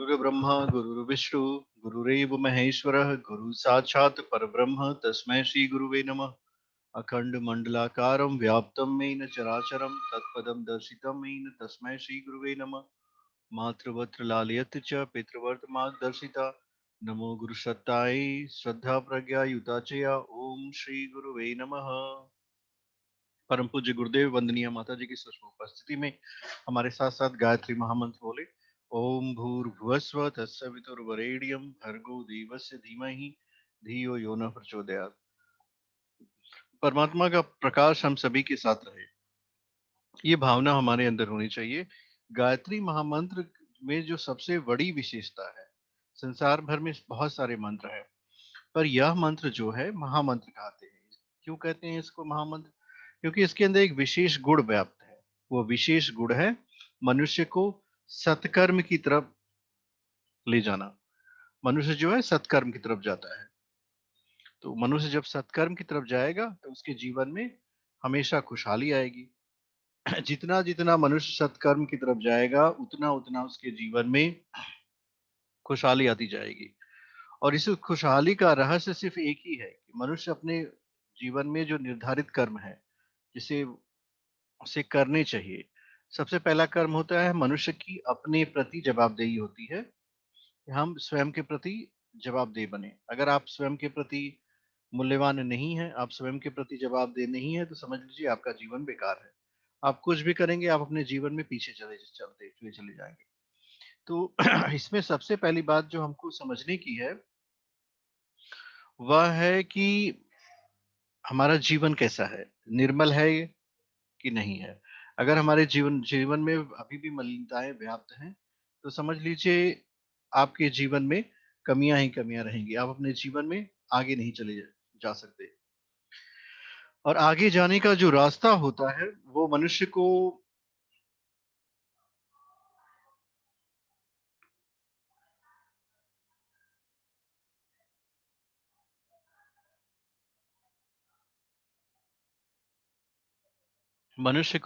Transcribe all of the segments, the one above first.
गुरुर्ब्रह्मा गुरुर्विष्णु गुरुरेव महेश्वरः गुरु साक्षात् परब्रह्म तस्मै श्री गुरुवे नमः। अखंड मंडलाकारं व्याप्तं येन चराचरं तत्पदं दर्शितं येन तस्मै श्री गुरुवे नमः। मातृवत्र लालयत च पितृवर्त मार्गदर्शिता नमो गुरुसत्ताय श्रद्धा प्रज्ञा युताचया ओम श्री गुरुवे नमः। परम पूज्य गुरुदेव वंदनीय माता जी की सूक्ष्म उपस्थिति में हमारे साथ साथ गायत्री महामंत्र बोले। ओम भूर्भुवस्व तत्सवितुर्वरेण्यं भर्गो देवस्य धीमहि धियो यो न प्रचोदयात्। परमात्मा का प्रकाश हम सभी के साथ रहे, ये भावना हमारे अंदर होनी चाहिए। गायत्री महामंत्र में जो सबसे बड़ी विशेषता है, संसार भर में बहुत सारे मंत्र हैं, पर यह मंत्र जो है महामंत्र कहते हैं। क्यों कहते हैं इसको महामंत्र? क्योंकि इसके अंदर एक विशेष गुण व्याप्त है। वो विशेष गुण है मनुष्य को सत्कर्म की तरफ ले जाना। मनुष्य जो है सत्कर्म की तरफ जाता है। तो मनुष्य जब सत्कर्म की तरफ जाएगा तो उसके जीवन में हमेशा खुशहाली आएगी। जितना जितना मनुष्य सत्कर्म की तरफ जाएगा उतना उतना उसके जीवन में खुशहाली आती जाएगी। और इस खुशहाली का रहस्य सिर्फ एक ही है कि मनुष्य अपने जीवन में जो निर्धारित कर्म है जिसे उसे करने चाहिए। सबसे पहला कर्म होता है मनुष्य की अपने प्रति जवाबदेही होती है कि हम स्वयं के प्रति जवाबदेह बने। अगर आप स्वयं के प्रति मूल्यवान नहीं है, आप स्वयं के प्रति जवाबदेह नहीं है, तो समझ लीजिए आपका जीवन बेकार है। आप कुछ भी करेंगे, आप अपने जीवन में पीछे चलते चले चले जाएंगे। तो इसमें सबसे पहली बात जो हमको समझने की है वह है कि हमारा जीवन कैसा है, निर्मल है कि नहीं है। अगर हमारे जीवन जीवन में अभी भी मलिनताएं व्याप्त हैं तो समझ लीजिए आपके जीवन में कमियां ही कमियां रहेंगी। आप अपने जीवन में आगे नहीं चले जा सकते। और आगे जाने का जो रास्ता होता है वो मनुष्य को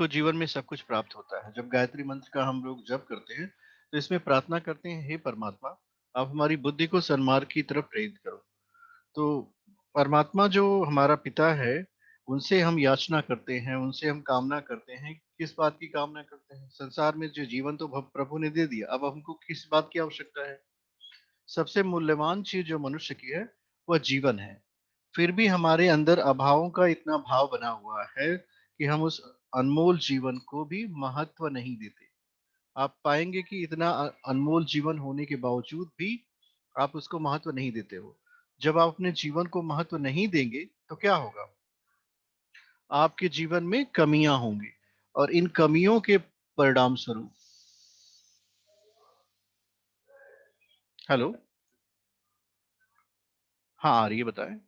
जीवन में सब कुछ प्राप्त होता है। जब गायत्री मंत्र का हम लोग जप करते हैं तो इसमें प्रार्थना करते हैं, हे परमात्मा आप हमारी बुद्धि को सन्मार्ग की तरफ प्रेरित करो। तो परमात्मा जो हमारा पिता है उनसे हम याचना करते हैं, उनसे हम कामना करते हैं। किस बात की कामना करते हैं? संसार में जो जीवन तो प्रभु ने दे दिया, अब हमको किस बात की आवश्यकता है? सबसे मूल्यवान चीज जो मनुष्य की है वह जीवन है। फिर भी हमारे अंदर अभावों का इतना भाव बना हुआ है कि हम उस अनमोल जीवन को भी महत्व नहीं देते। आप पाएंगे कि इतना अनमोल जीवन होने के बावजूद भी आप उसको महत्व नहीं देते हो। जब आप अपने जीवन को महत्व नहीं देंगे तो क्या होगा? आपके जीवन में कमियां होंगी और इन कमियों के परिणाम स्वरूप। हेलो, हाँ आ रही है, बताएं।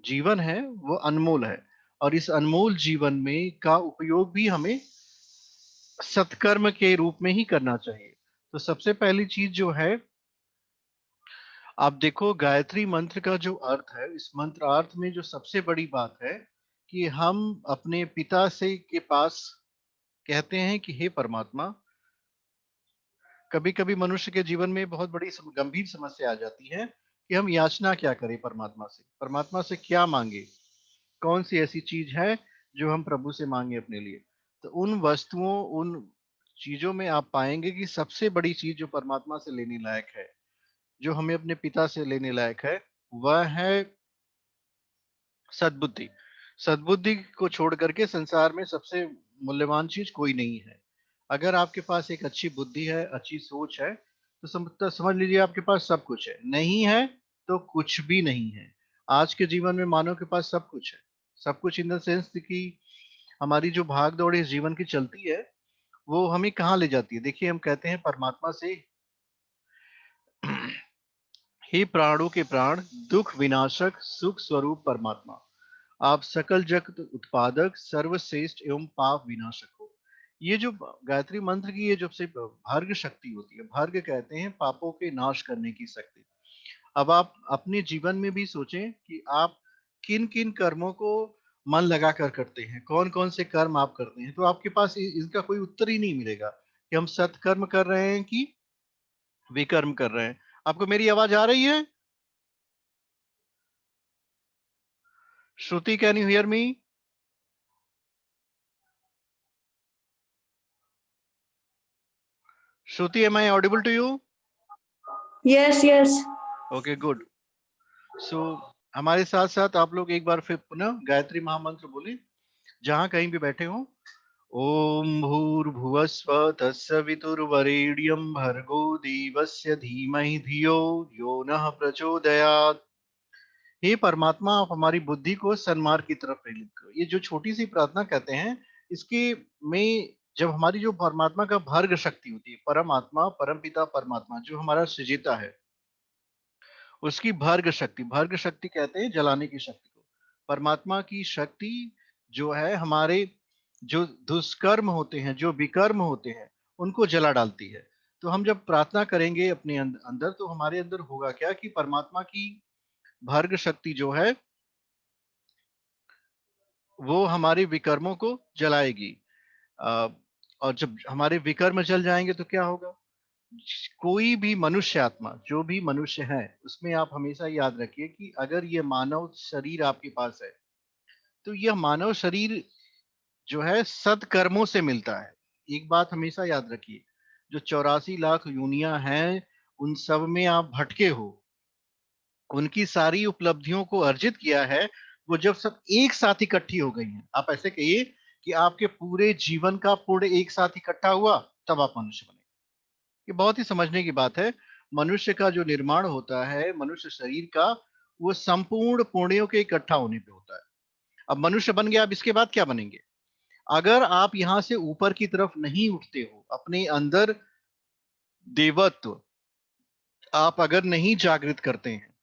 जीवन है वो अनमोल है और इस अनमोल जीवन में का उपयोग भी हमें सत्कर्म के रूप में ही करना चाहिए। तो सबसे पहली चीज जो है, आप देखो गायत्री मंत्र का जो अर्थ है, इस मंत्र अर्थ में जो सबसे बड़ी बात है कि हम अपने पिता से के पास कहते हैं कि हे परमात्मा। कभी कभी मनुष्य के जीवन में बहुत बड़ी गंभीर समस्या आ जाती है कि हम याचना क्या करें परमात्मा से, परमात्मा से क्या मांगे, कौन सी ऐसी चीज है जो हम प्रभु से मांगे अपने लिए। तो उन वस्तुओं, उन चीजों में आप पाएंगे कि सबसे बड़ी चीज जो परमात्मा से लेने लायक है, जो हमें अपने पिता से लेने लायक है, वह है सद्बुद्धि। सद्बुद्धि को छोड़ करके संसार में सबसे मूल्यवान चीज कोई नहीं है। अगर आपके पास एक अच्छी बुद्धि है, अच्छी सोच है, तो समझ लीजिए आपके पास सब कुछ है। नहीं है तो कुछ भी नहीं है। आज के जीवन में मानव के पास सब कुछ है। सब कुछ इन द सेंस कि हमारी जो भाग दौड़ इस जीवन की चलती है वो हमें कहाँ ले जाती है। देखिए हम कहते हैं परमात्मा से, हे प्राणों के प्राण, दुख विनाशक, सुख स्वरूप परमात्मा, आप सकल जगत उत्पादक, सर्वश्रेष्ठ एवं पाप विनाशक हो। ये जो गायत्री मंत्र की ये जो से भर्ग शक्ति होती है, भर्ग कहते हैं पापों के नाश करने की शक्ति। अब आप अपने जीवन में भी सोचें कि आप किन-किन कर्मों को मन लगाकर करते हैं, कौन-कौन से कर्म आप करते हैं, तो आपके पास इसका कोई उत्तर ही नहीं मिलेगा कि हम सत्कर्म कर रहे हैं कि विकर्म कर रहे हैं। आपको मेरी आवाज आ रही है? Shruti, can you hear me? Shruti, am I audible to you? Yes, yes. Okay, good. So हमारे साथ-साथ आप लोग एक बार फिर पुनः गायत्री महामंत्र बोलें, जहाँ कहीं भी बैठे हों। ओम भूर्भुवस्व तत्सवितुर्वरेण्यं भर्गो देवस्य धीमहि धियो यो नः प्रचोदयात्। हे परमात्मा, आप हमारी बुद्धि को सन्मार्ग की तरफ प्रेरित करो। ये जो छोटी सी प्रार्थना कहते हैं, इसके में जब हमारी जो परमात्मा का भर्ग शक्ति होती है, परमात्मा, परमपिता परमात्मा जो हमारा सृजिता है, उसकी भर्ग शक्ति कहते हैं जलाने की शक्ति को। परमात्मा की शक्ति जो है हमारे जो दुष्कर्म होते हैं, जो विकर्म होते हैं, उनको जला डालती है। तो हम जब प्रार्थना करेंगे अपने अंदर, तो हमारे अंदर होगा क्या कि परमात्मा की भर्ग शक्ति जो है वो हमारे विकर्मों को जलाएगी। अ, और जब हमारे विकर्म जल जाएंगे तो क्या होगा? कोई भी मनुष्य आत्मा, जो भी मनुष्य है, उसमें आप हमेशा याद रखिए कि अगर ये मानव शरीर आपके पास है, तो यह मानव शरीर जो है सत्कर्मों से मिलता है। एक बात हमेशा याद रखिए, जो 84 लाख योनियां हैं, उन सब में आप भटके हो, उनकी सारी उपलब्धियों को अर्जित किया है, वो जब सब एक साथ इकट्ठी हो गई हैं। आप ऐसे कहिए कि आपके पूरे जीवन का पुण्य एक साथ इकट्ठा हुआ, तब आप मनुष्य बने। ये बहुत ही समझने की बात है। मनुष्य का जो निर्माण होता है, मनुष्य शरीर का, वो संपूर्ण पुण्यों के इकट्ठा होने पे होता है। अब मनुष्य बन गया, अब इसके बाद क्या बनेंगे? अगर आप यहाँ से ऊपर की तरफ नहीं उठते हो, अपने अंदर देवत्व आप अगर नहीं जागृत करते हैं,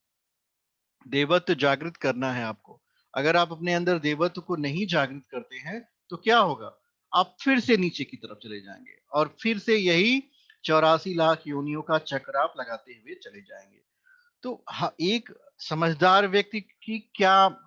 देवत्व जागृत करना है आपको। अगर आप अपने अंदर देवत्व को नहीं जागृत करते हैं, तो क्या होगा? आप फिर से नीचे की तरफ चले जाएंगे और फिर से यही 84 लाख योनियों का चक्र आप लगाते हुए चले जाएंगे। तो एक समझदार व्यक्ति की क्या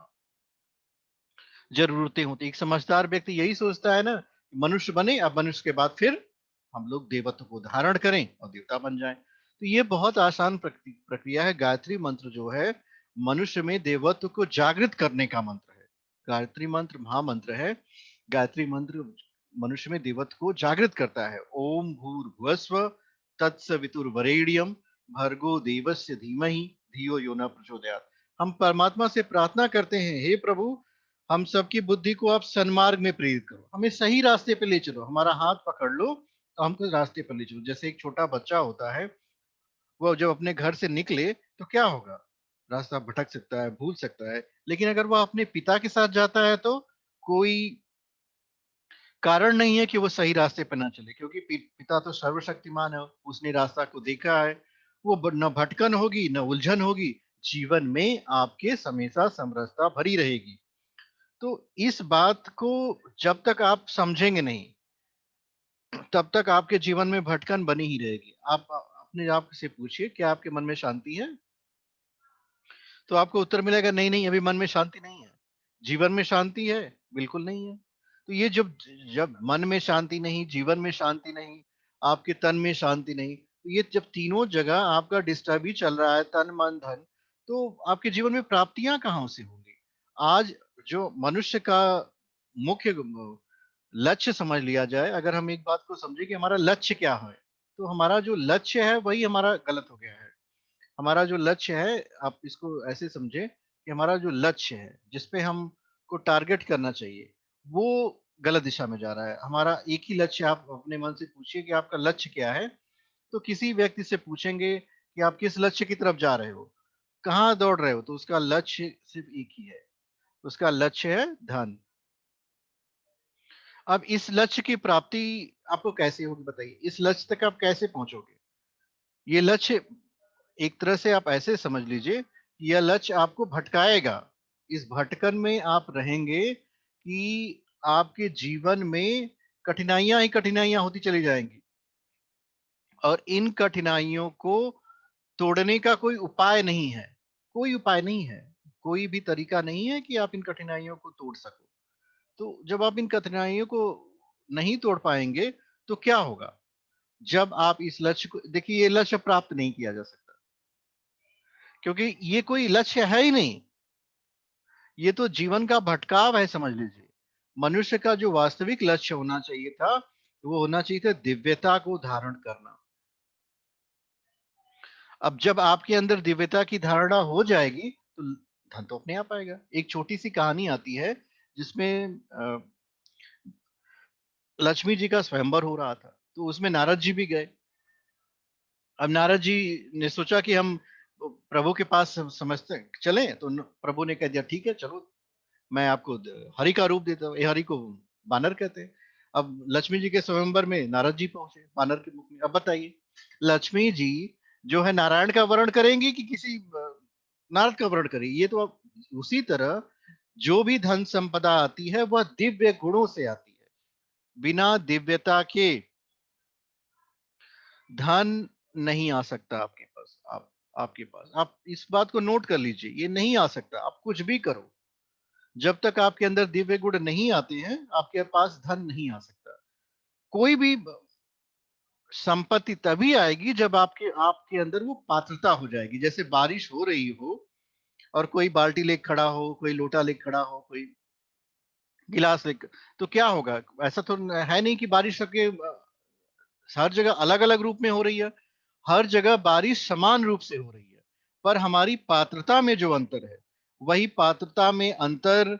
जरूरतें होती है? एक समझदार व्यक्ति यही सोचता है ना, मनुष्य बने, अब मनुष्य के बाद फिर हम लोग देवत्व को धारण करें और देवता बन जाएं। तो ये बहुत आसान प्रक्रिया है। गायत्री मंत्र जो है, मनुष्य में देवत्व को जागृत करने का मंत्र है। गायत्री मंत्र महामंत्र है। गायत्री मंत्र मनुष्य में देवत्व को जागृत करता है। ओम भूर्भुवस्व तत्सवितुर्वरेण्यम भर्गो देवस्य धीमहि धियो यो न प्रचोदयात्। हम परमात्मा से प्रार्थना करते हैं, हे प्रभु, हम सबकी बुद्धि को आप सन्मार्ग में प्रेरित करो, हमें सही रास्ते पे ले चलो, हमारा हाथ पकड़ लो तो हमको रास्ते पर ले चलो। जैसे एक छोटा बच्चा होता है, वो जब अपने घर से निकले तो क्या होगा? रास्ता भटक सकता है, भूल सकता है, लेकिन अगर वो अपने पिता के साथ जाता है तो कोई कारण नहीं है कि वो सही रास्ते पर ना चले, क्योंकि पिता तो सर्वशक्तिमान है, उसने रास्ता को देखा है। वो न भटकन होगी, न उलझन होगी, जीवन में आपके हमेशा समरसता भरी रहेगी। तो इस बात को जब तक आप समझेंगे नहीं, तब तक आपके जीवन में भटकन बनी ही रहेगी। आप अपने आप से पूछिए, क्या आपके मन में शांति है? तो आपको उत्तर मिलेगा, नहीं नहीं, अभी मन में शांति नहीं है। जीवन में शांति है? बिल्कुल नहीं है। तो ये जब जब मन में शांति नहीं, जीवन में शांति नहीं, आपके तन में शांति नहीं, तो ये जब तीनों जगह आपका डिस्टर्ब ही चल रहा है, तन मन धन, तो आपके जीवन में प्राप्तियां कहाँ से होंगी? आज जो मनुष्य का मुख्य लक्ष्य समझ लिया जाए, अगर हम एक बात को समझे कि हमारा लक्ष्य क्या है, तो हमारा जो लक्ष्य है वही हमारा गलत हो गया है। हमारा जो लक्ष्य है, आप इसको ऐसे समझे कि हमारा जो लक्ष्य है, जिस पे हमको टारगेट करना चाहिए, वो गलत दिशा में जा रहा है। हमारा एक ही लक्ष्य, आप अपने मन से पूछिए कि आपका लक्ष्य क्या है? तो किसी व्यक्ति से पूछेंगे कि आप किस लक्ष्य की तरफ जा रहे हो? कहाँ दौड़ रहे हो? तो उसका लक्ष्य सिर्फ एक ही है, उसका लक्ष्य है धन। अब इस लक्ष्य की प्राप्ति आपको कैसे होगी बताइए? इस लक्ष्य तक आप कैसे पहुँचोगे? ये लक्ष्य एक तरह से आप ऐसे समझ लीजिए, यह लक्ष्य आपको भटकाएगा। इस भटकन में आप रहेंगे कि आपके जीवन में कठिनाइयां ही कठिनाइयां होती चली जाएंगी, और इन कठिनाइयों को तोड़ने का कोई उपाय नहीं है। कोई उपाय नहीं है, कोई भी तरीका नहीं है कि आप इन कठिनाइयों को तोड़ सको। तो जब आप इन कठिनाइयों को नहीं तोड़ पाएंगे तो क्या होगा? जब आप इस लक्ष्य को देखिए, ये लक्ष्य प्राप्त नहीं किया जा सकता, क्योंकि ये कोई लक्ष्य है ही नहीं। ये तो जीवन का भटकाव है, समझ लीजिए। मनुष्य का जो वास्तविक लक्ष्य होना चाहिए था, वो होना चाहिए था दिव्यता को धारण करना। अब जब आपके अंदर दिव्यता की धारणा हो जाएगी तो धन तो अपने आप आएगा। एक छोटी सी कहानी आती है जिसमें लक्ष्मी जी का स्वयंवर हो रहा था, तो उसमें नारद जी भी गए। अब नारद जी ने सोचा कि हम प्रभु के पास समझते चलें, तो प्रभु ने कह दिया ठीक है चलो, मैं आपको हरि का रूप देता हूँ। ये हरि को बानर कहते हैं। अब लक्ष्मी जी के स्वयंवर में नारद जी पहुंचे बानर के मुख में। अब बताइए, लक्ष्मी जी जो है नारायण का वर्ण करेंगी कि किसी नारद का वर्ण करेंगी? ये तो अब उसी तरह जो भी धन संपदा आती है वह दिव्य गुणों से आती है। बिना दिव्यता के धन नहीं आ सकता आपके पास। आपके पास, आप इस बात को नोट कर लीजिए, ये नहीं आ सकता। आप कुछ भी करो, जब तक आपके अंदर दिव्य गुण नहीं आते हैं आपके पास धन नहीं आ सकता। कोई भी संपत्ति तभी आएगी जब आपके आपके अंदर वो पात्रता हो जाएगी। जैसे बारिश हो रही हो और कोई बाल्टी लेके खड़ा हो, कोई लोटा लेके खड़ा हो, कोई गिलास लेकर, तो क्या होगा? ऐसा तो है नहीं कि बारिश सबके हर जगह अलग अलग रूप में हो रही है। हर जगह बारिश समान रूप से हो रही है, पर हमारी पात्रता में जो अंतर है, वही पात्रता में अंतर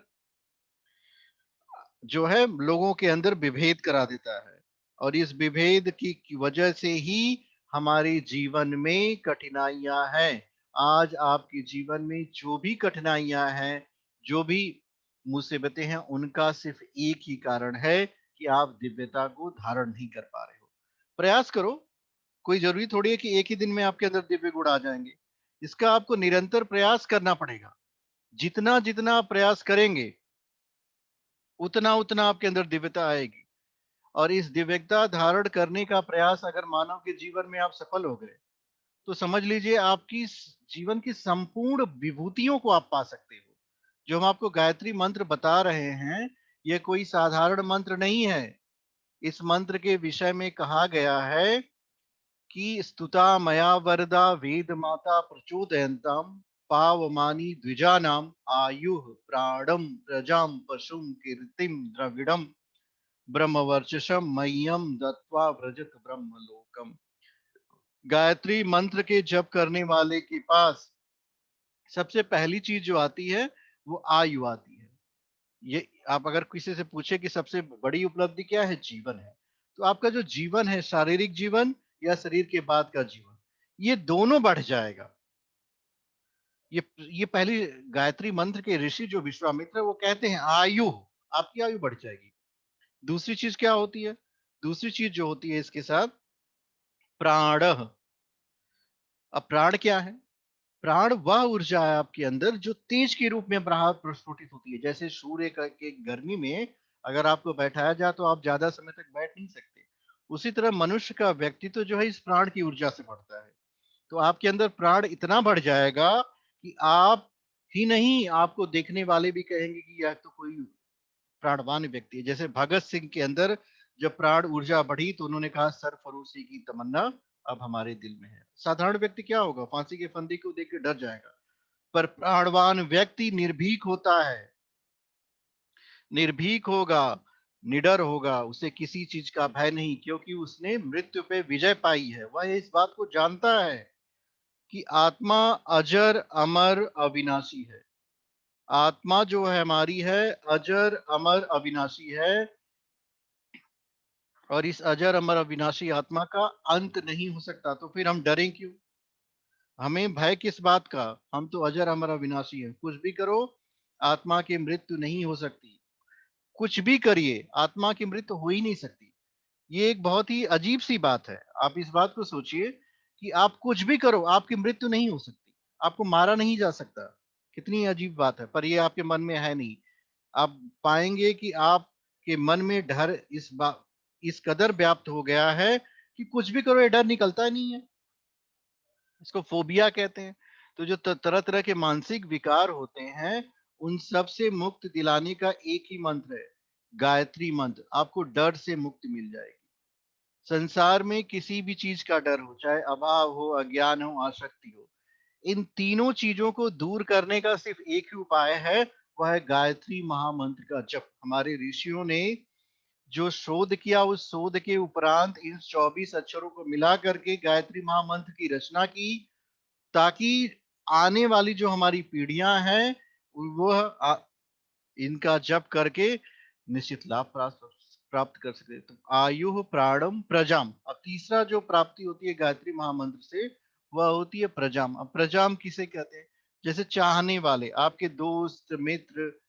जो है लोगों के अंदर विभेद करा देता है। और इस विभेद की वजह से ही हमारे जीवन में कठिनाइयां हैं। आज आपके जीवन में जो भी कठिनाइयां हैं, जो भी मुसीबतें हैं, उनका सिर्फ एक ही कारण है कि आप दिव्यता को धारण नहीं कर पा रहे हो। प्रयास करो। कोई जरूरी थोड़ी है कि एक ही दिन में आपके अंदर दिव्य गुण आ जाएंगे। इसका आपको निरंतर प्रयास करना पड़ेगा। जितना जितना आप प्रयास करेंगे, उतना उतना आपके अंदर दिव्यता आएगी। और इस दिव्यता धारण करने का प्रयास अगर मानव के जीवन में आप सफल हो गए, तो समझ लीजिए आपकी जीवन की संपूर्ण विभूतियों को आप पा सकते हो। जो हम आपको गायत्री मंत्र बता रहे हैं, यह कोई साधारण मंत्र नहीं है। इस मंत्र के विषय में कहा गया है कि स्तुता मया वरदा वेद माता प्रचोदयंतम पावमानी द्विजानाम आयुः प्राणम प्रजाम पशुम कीर्तिम द्रविड़म ब्रह्मवर्चसम मह्यम दत्वा व्रजत ब्रह्मलोकम। गायत्री मंत्र के जप करने वाले के पास सबसे पहली चीज जो आती है वो आयु आती है। ये आप अगर किसी से पूछे कि सबसे बड़ी उपलब्धि क्या है, जीवन है। तो आपका जो जीवन है, शारीरिक जीवन या शरीर के बाद का जीवन, ये दोनों बढ़ जाएगा। ये पहली गायत्री मंत्र के ऋषि जो विश्वामित्र है, वो कहते हैं आयु, आपकी आयु बढ़ जाएगी। दूसरी चीज क्या होती है? दूसरी चीज जो होती है इसके साथ, प्राण। अब प्राण क्या है? प्राण वह ऊर्जा है आपके अंदर जो तेज के रूप में बाहर प्रस्फुटित होती है। जैसे सूर्य के गर्मी में अगर आपको बैठाया जाए तो आप ज्यादा समय तक बैठ नहीं सकते। उसी तरह मनुष्य का व्यक्तित्व जो है इस प्राण की ऊर्जा से बढ़ता है। तो आपके अंदर प्राण इतना बढ़ जाएगा कि आप ही नहीं, आपको देखने वाले भी कहेंगे कि यह तो कोई प्राणवान व्यक्ति है। जैसे भगत सिंह के अंदर जब प्राण ऊर्जा बढ़ी तो उन्होंने कहा सरफरोशी की तमन्ना अब हमारे दिल में है। साधारण व्यक्ति क्या होगा? फांसी के फंदे को देख के डर जाएगा। पर प्राणवान व्यक्ति निर्भीक होता है, निर्भीक होगा, निडर होगा, उसे किसी चीज का भय नहीं, क्योंकि उसने मृत्यु पे विजय पाई है। वह इस बात को जानता है कि आत्मा अजर अमर अविनाशी है। आत्मा जो है हमारी है, अजर अमर अविनाशी है। और इस अजर अमर अविनाशी आत्मा का अंत नहीं हो सकता। तो फिर हम डरें क्यों? हमें भय किस बात का? हम तो अजर अमर अविनाशी हैं। कुछ भी करो, आत्मा की मृत्यु नहीं हो सकती। कुछ भी करिए, आत्मा की मृत्यु हो ही नहीं सकती। ये एक बहुत ही अजीब सी बात है। आप इस बात को सोचिए कि आप कुछ भी करो, आपकी मृत्यु नहीं हो सकती। आपको मारा नहीं जा सकता। कितनी अजीब बात है, पर ये आपके मन में है नहीं। आप पाएंगे कि आपके मन में डर इस बात इस कदर व्याप्त हो गया है कि कुछ भी करो ये डर निकलता नहीं है। इसको फोबिया कहते हैं। तो जो तरह-तरह के मानसिक विकार होते हैं, उन सब से मुक्त दिलाने का एक ही मंत्र है, गायत्री मंत्र। आपको डर से मुक्ति मिल जाएगी। संसार में किसी भी चीज़ का डर हो, चाहे अभाव हो, अज्ञान हो, आसक्ति हो, इन तीनों चीज़ों को दूर करने का सिर्फ़ एक ही उपाय है, वह है गायत्री महामंत्र का जप। हमारे ऋषियों ने जो शोध किया, उस शोध के उपरांत इन 24 अक्षरों को मिला करके गायत्री महामंत्र की रचना की, ताकि आने वाली जो हमारी पीढ़ियां हैं वह इनका जप करके निश्चित लाभ प्राप्त प्राप्त कर सके। तो आयु प्राणम प्रजाम। अब तीसरा जो प्राप्ति होती है गायत्री महामंत्र से, वह होती है प्रजाम। अब प्रजाम किसे कहते हैं? जैसे चाहने वाले आपके दोस्त मित्र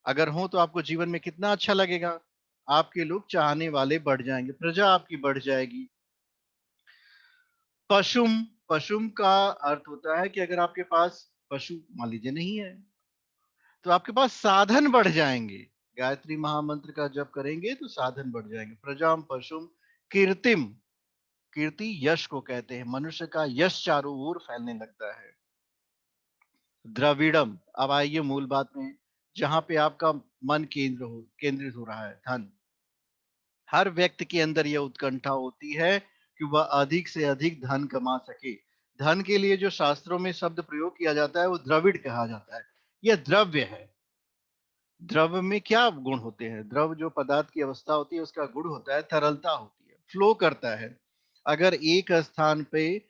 अगर हो तो आपको जीवन में कितना अच्छा लगेगा। आपके लोग चाहने वाले बढ़ जाएंगे, प्रजा आपकी बढ़ जाएगी। पशुम, पशुम का अर्थ होता है कि अगर आपके पास पशु मान लीजिए नहीं है, तो आपके पास साधन बढ़ जाएंगे। गायत्री महामंत्र का जप करेंगे तो साधन बढ़ जाएंगे। प्रजाम पशुम कीर्तिम, कीर्ति यश को कहते हैं। मनुष्य का यश चारों ओर फैलने लगता है। द्रविड़म, अब आइए मूल बात में, जहां पे आपका मन केंद्रित हो रहा है, धन। हर व्यक्ति के अंदर यह उत्कंठा होती है कि वह अधिक से अधिक धन कमा सके। धन के लिए जो शास्त्रों में शब्द प्रयोग किया जाता है वो द्रविड़ कहा जाता है। यह द्रव्य है। द्रव में क्या गुण होते हैं? द्रव जो पदार्थ की अवस्था होती है उसका गुण होता है तरलता होती है, फ्लो करता है। अगर एक स्थान पे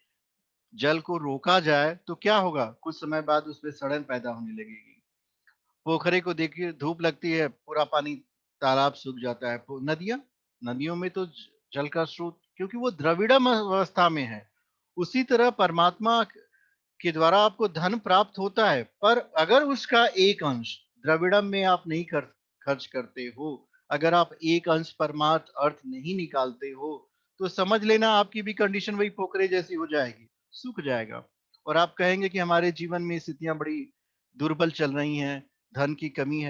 जल को रोका जाए तो क्या होगा? कुछ समय बाद उसमें सड़न पैदा होने लगेगी। पोखरे को देखिए, धूप लगती है, पूरा पानी तालाब सूख जाता है। नदियां, नदियों में तो जल का स्रोत, क्योंकि वो द्रविड़म अवस्था में है। उसी तरह परमात्मा के द्वारा आपको धन प्राप्त होता है, पर अगर उसका एक अंश द्रविड़म में आप नहीं खर्च करते हो, अगर आप एक अंश परमार्थ अर्थ नहीं निकालते हो, तो समझ लेना आपकी भी कंडीशन वही पोखरे जैसी हो जाएगी, सूख जाएगा। और आप कहेंगे कि हमारे जीवन में स्थितियां बड़ी दुर्बल चल रही हैं, धन की कमी है।